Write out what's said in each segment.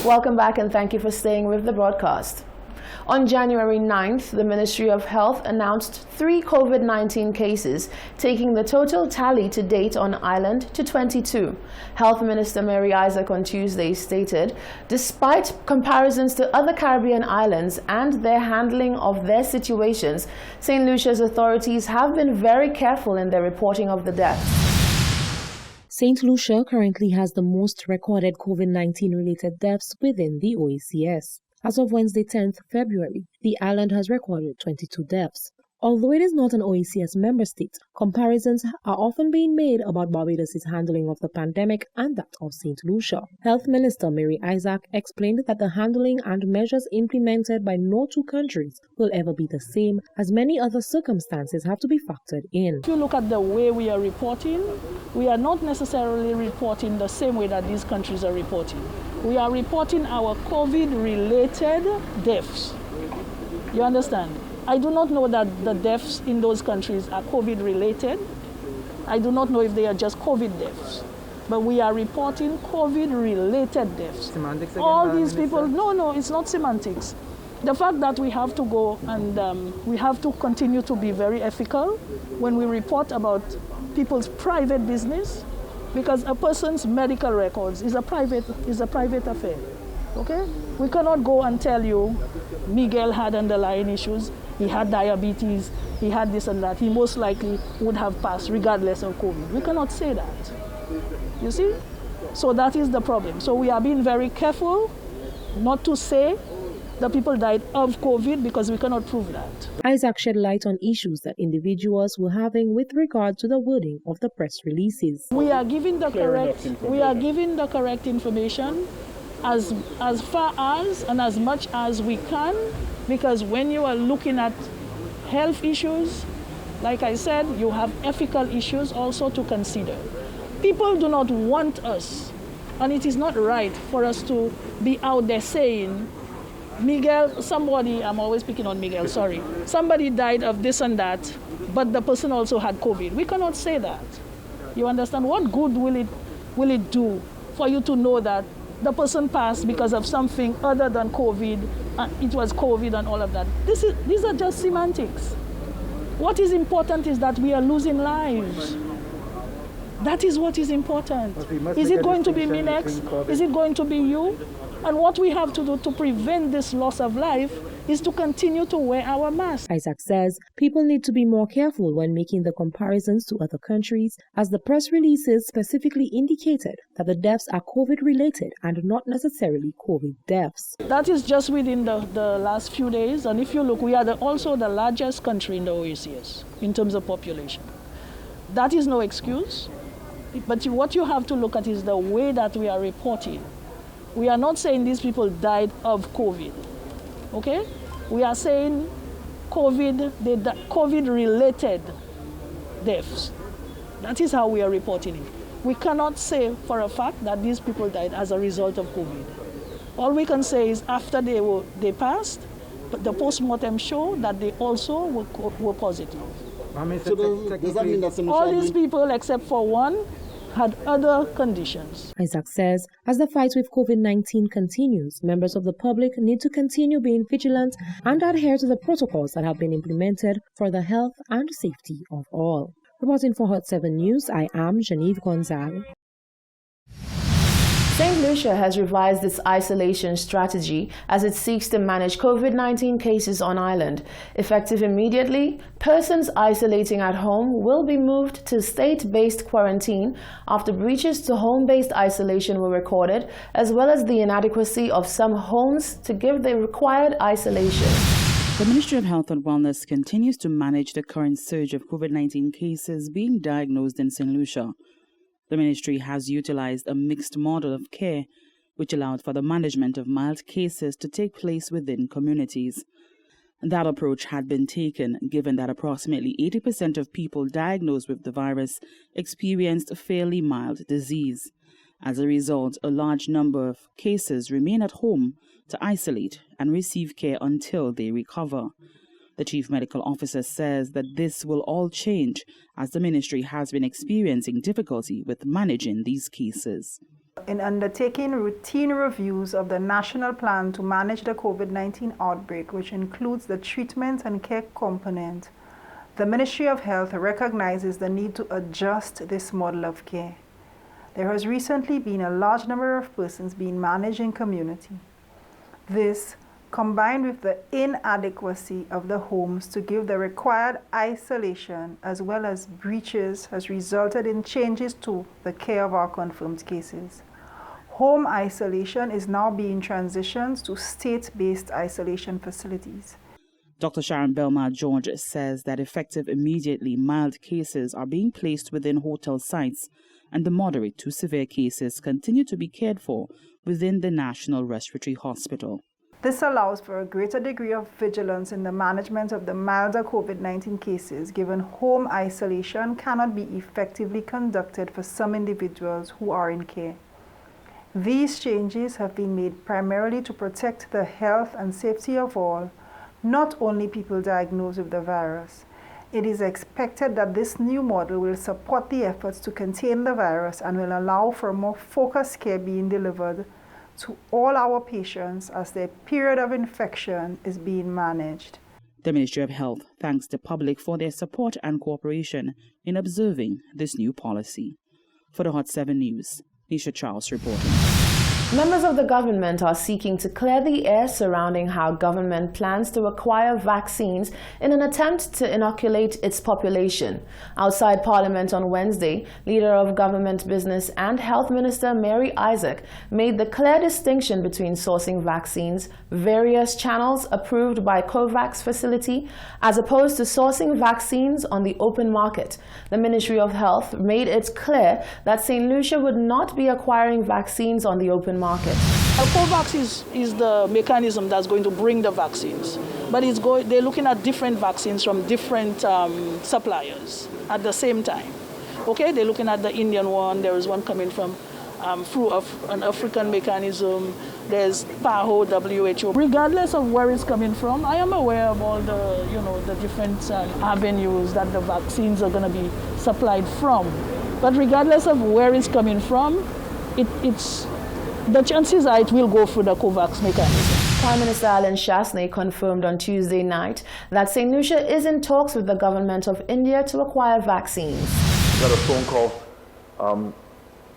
Welcome back and thank you for staying with the broadcast. On January 9th, the Ministry of Health announced 3 COVID-19 cases, taking the total tally to date on island to 22. Health Minister Mary Isaac on Tuesday stated, despite comparisons to other Caribbean islands and their handling of their situations, St. Lucia's authorities have been very careful in their reporting of the deaths. St. Lucia currently has the most recorded COVID-19 related deaths within the OECS. As of Wednesday 10th February, the island has recorded 22 deaths. Although it is not an OECS member state, comparisons are often being made about Barbados' handling of the pandemic and that of St. Lucia. Health Minister Mary Isaac explained that the handling and measures implemented by no two countries will ever be the same, as many other circumstances have to be factored in. If you look at the way we are reporting, we are not necessarily reporting the same way that these countries are reporting. We are reporting our COVID-related deaths. You understand? I do not know that the deaths in those countries are COVID-related. I do not know if they are just COVID deaths. But we are reporting COVID-related deaths. Semantics again, all these people, no, it's not semantics. The fact that we have to go and we have to continue to be very ethical when we report about people's private business, because a person's medical records is a private affair. Okay? We cannot go and tell you Miguel had underlying issues, he had diabetes, he had this and that. He most likely would have passed regardless of COVID. We cannot say that. You see? So that is the problem. So we are being very careful not to say the people died of COVID because we cannot prove that. Isaac shed light on issues that individuals were having with regard to the wording of the press releases. We are giving the correct information as far as and as much as we can, because when you are looking at health issues, like I said, you have ethical issues also to consider. People do not want us, and it is not right for us to be out there saying, Miguel, I'm always picking on Miguel, sorry. Somebody died of this and that, but the person also had COVID. We cannot say that. You understand? What good will it do for you to know that the person passed because of something other than COVID, and it was COVID and all of that? These are just semantics. What is important is that we are losing lives. That is what is important. Is it going to be me next? Is it going to be you? And what we have to do to prevent this loss of life is to continue to wear our masks. Isaac says people need to be more careful when making the comparisons to other countries, as the press releases specifically indicated that the deaths are COVID-related and not necessarily COVID deaths. That is just within the last few days. And if you look, we are also the largest country in the OECS in terms of population. That is no excuse. But what you have to look at is the way that we are reporting. We are not saying these people died of COVID, okay? We are saying COVID-related deaths. That is how we are reporting it. We cannot say for a fact that these people died as a result of COVID. All we can say is after they passed, but the post-mortem show that they also were positive. So does that mean that all these people, except for one, had other conditions. Isaac says, as the fight with COVID-19 continues, members of the public need to continue being vigilant and adhere to the protocols that have been implemented for the health and safety of all. Reporting for Hot 7 News, I am Genevieve Gonzalez. St. Lucia has revised its isolation strategy as it seeks to manage COVID-19 cases on island. Effective immediately, persons isolating at home will be moved to state-based quarantine after breaches to home-based isolation were recorded, as well as the inadequacy of some homes to give the required isolation. The Ministry of Health and Wellness continues to manage the current surge of COVID-19 cases being diagnosed in St. Lucia. The ministry has utilized a mixed model of care, which allowed for the management of mild cases to take place within communities. That approach had been taken given that approximately 80% of people diagnosed with the virus experienced fairly mild disease. As a result, a large number of cases remain at home to isolate and receive care until they recover. The Chief Medical Officer says that this will all change as the ministry has been experiencing difficulty with managing these cases. in undertaking routine reviews of the national plan to manage the COVID-19 outbreak, which includes the treatment and care component, the Ministry of Health recognizes the need to adjust this model of care. There has recently been a large number of persons being managed in community. This, combined with the inadequacy of the homes to give the required isolation as well as breaches, has resulted in changes to the care of our confirmed cases. Home isolation is now being transitioned to state-based isolation facilities. Dr. Sharon Belmar-George says that effective immediately mild cases are being placed within hotel sites, and the moderate to severe cases continue to be cared for within the National Respiratory Hospital. This allows for a greater degree of vigilance in the management of the milder COVID-19 cases, given home isolation cannot be effectively conducted for some individuals who are in care. These changes have been made primarily to protect the health and safety of all, not only people diagnosed with the virus. It is expected that this new model will support the efforts to contain the virus and will allow for more focused care being delivered to all our patients as their period of infection is being managed. The Ministry of Health thanks the public for their support and cooperation in observing this new policy. For the Hot 7 News, Nisha Charles reporting. Members of the government are seeking to clear the air surrounding how government plans to acquire vaccines in an attempt to inoculate its population. Outside Parliament on Wednesday, Leader of Government Business and Health Minister Mary Isaac made the clear distinction between sourcing vaccines, various channels approved by COVAX facility, as opposed to sourcing vaccines on the open market. The Ministry of Health made it clear that St. Lucia would not be acquiring vaccines on the open market. COVAX is the mechanism that's going to bring the vaccines, but they're looking at different vaccines from different suppliers at the same time. Okay, they're looking at the Indian one. There is one coming from through an African mechanism. There's PAHO, WHO. Regardless of where it's coming from, I am aware of all the different avenues that the vaccines are going to be supplied from. But regardless of where it's coming from, the chances are it will go through the COVAX mechanism. Prime Minister Alan Shasney confirmed on Tuesday night that St. Lucia is in talks with the government of India to acquire vaccines. We got a phone call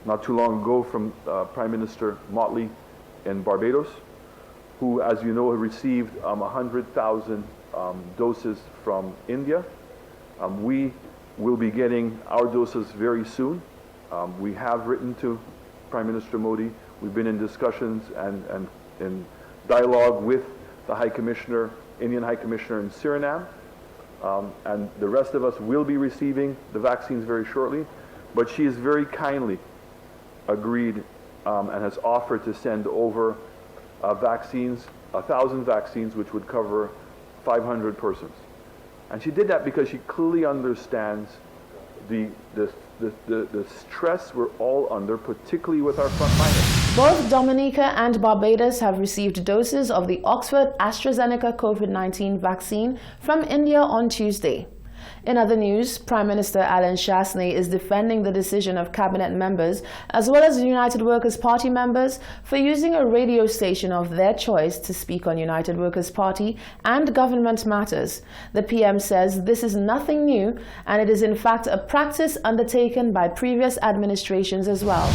not too long ago from Prime Minister Motley in Barbados, who, as you know, received 100,000 doses from India. We will be getting our doses very soon. We have written to Prime Minister Modi. We've been in discussions and in dialogue with the High Commissioner, Indian High Commissioner in Suriname, and the rest of us will be receiving the vaccines very shortly. But she has very kindly agreed and has offered to send over vaccines, 1,000 vaccines, which would cover 500 persons. And she did that because she clearly understands the stress we're all under, particularly with our frontliners. Both Dominica and Barbados have received doses of the Oxford AstraZeneca COVID-19 vaccine from India on Tuesday. In other news, Prime Minister Alan Shasney is defending the decision of cabinet members as well as the United Workers' Party members for using a radio station of their choice to speak on United Workers' Party and government matters. The PM says this is nothing new, and it is in fact a practice undertaken by previous administrations as well.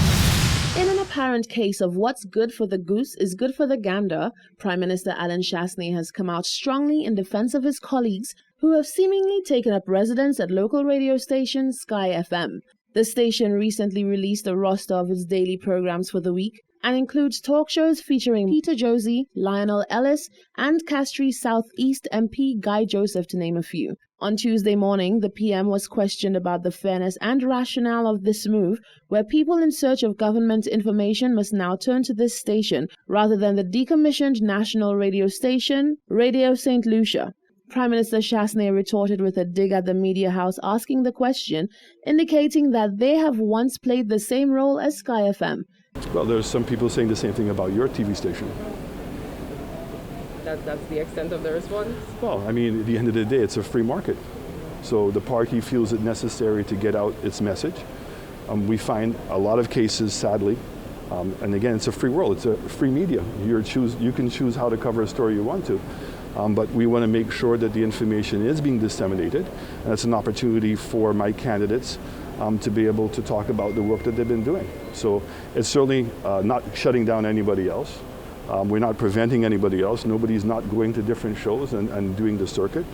In an apparent case of what's good for the goose is good for the gander, Prime Minister Alan Shasney has come out strongly in defense of his colleagues who have seemingly taken up residence at local radio station Sky FM. The station recently released a roster of its daily programs for the week and includes talk shows featuring Peter Josie, Lionel Ellis, and Castries South East MP Guy Joseph, to name a few. On Tuesday morning, the PM was questioned about the fairness and rationale of this move, where people in search of government information must now turn to this station rather than the decommissioned national radio station, Radio St. Lucia. Prime Minister Shasney retorted with a dig at the media house asking the question, indicating that they have once played the same role as Sky FM. Well, there's some people saying the same thing about your TV station. That's the extent of the response? Well, I mean, at the end of the day, it's a free market. So the party feels it necessary to get out its message. We find a lot of cases, sadly, And again, it's a free world. It's a free media. You can choose how to cover a story you want to. But we want to make sure that the information is being disseminated. And it's an opportunity for my candidates to be able to talk about the work that they've been doing. So it's certainly not shutting down anybody else. We're not preventing anybody else. Nobody's not going to different shows and doing the circuit.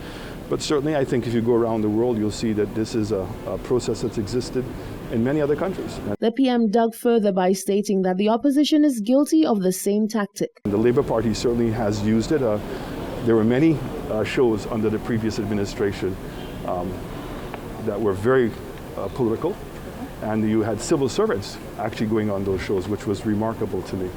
But certainly I think if you go around the world, you'll see that this is a process that's existed in many other countries. The PM dug further by stating that the opposition is guilty of the same tactic. The Labour Party certainly has used it. There were many shows under the previous administration that were very political, and you had civil servants actually going on those shows, which was remarkable to me.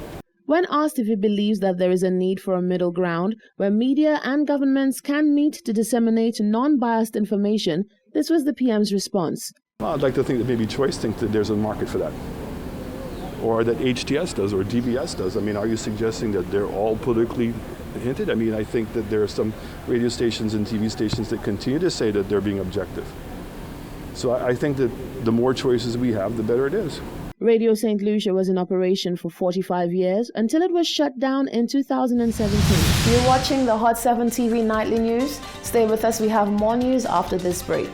When asked if he believes that there is a need for a middle ground where media and governments can meet to disseminate non-biased information, this was the PM's response. Well, I'd like to think that maybe Choice thinks that there's a market for that, or that HTS does, or DBS does. I mean, are you suggesting that they're all politically hinted? I mean, I think that there are some radio stations and TV stations that continue to say that they're being objective. So I think that the more choices we have, the better it is. Radio St. Lucia was in operation for 45 years until it was shut down in 2017. You're watching the Hot 7 TV Nightly News. Stay with us, we have more news after this break.